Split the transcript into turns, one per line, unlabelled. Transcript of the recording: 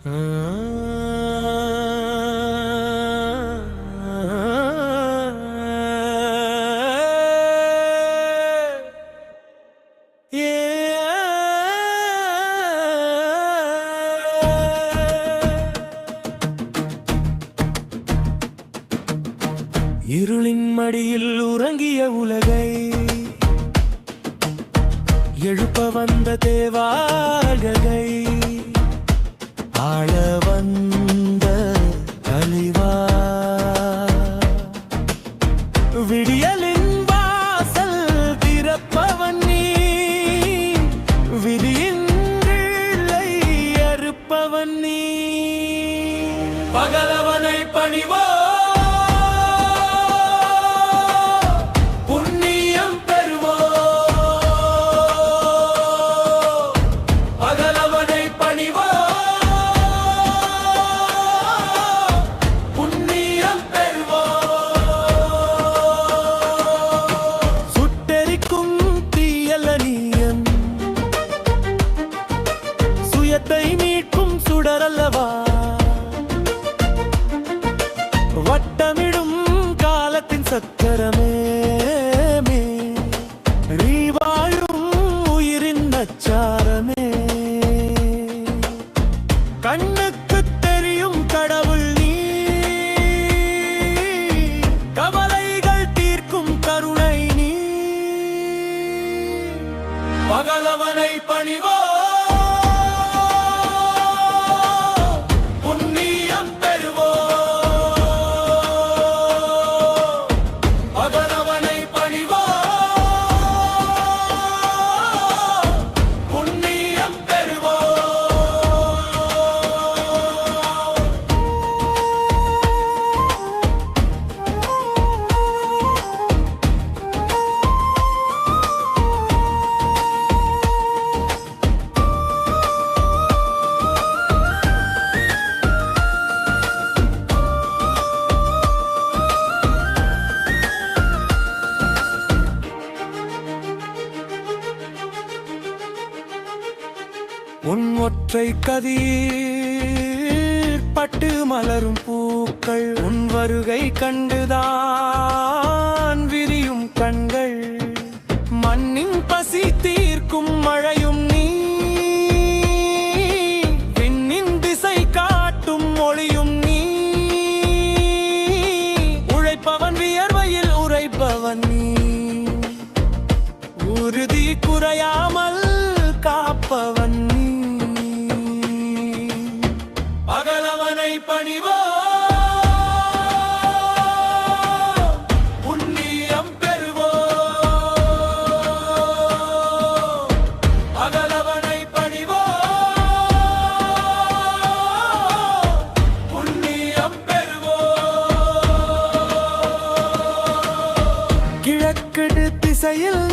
இருளின் மடியில் உறங்கிய உலகை எழுப்ப வந்த தேவாகை ஆள வந்த கலிவா விடியலின் வாசல் திறப்பவன் நீ விதியின் அறுப்பவன் நீ பகலவனை பணிவோ மீட்கும் சுடரல்லவா வட்டமிடும் காலத்தின் சக்கரமே வாழும் உயிரின் நச்சாரமே கண்ணுக்கு தெரியும் கடவுள் நீ கவலைகள் தீர்க்கும் கருணை நீ பகலவனை பணிவோ உன் ஒற்றை கதிர் பட்டு மலரும் பூக்கள் உன் வருகை கண்டுதான் விரியும் கண்கள் மண்ணின் பசி தீர்க்கும் மழையும் நீ விண்ணின் திசை காட்டும் மொழியும் நீ உழைப்பவன் வியர்வையில் உரைப்பவன் நீ உறுதி குறையாமல் காப்பவன் பணிவோ புண்ணியம் பெறுவோ அகலவனை பணிவோ புண்ணியம் பெறுவோ கிழக்கு திசையில்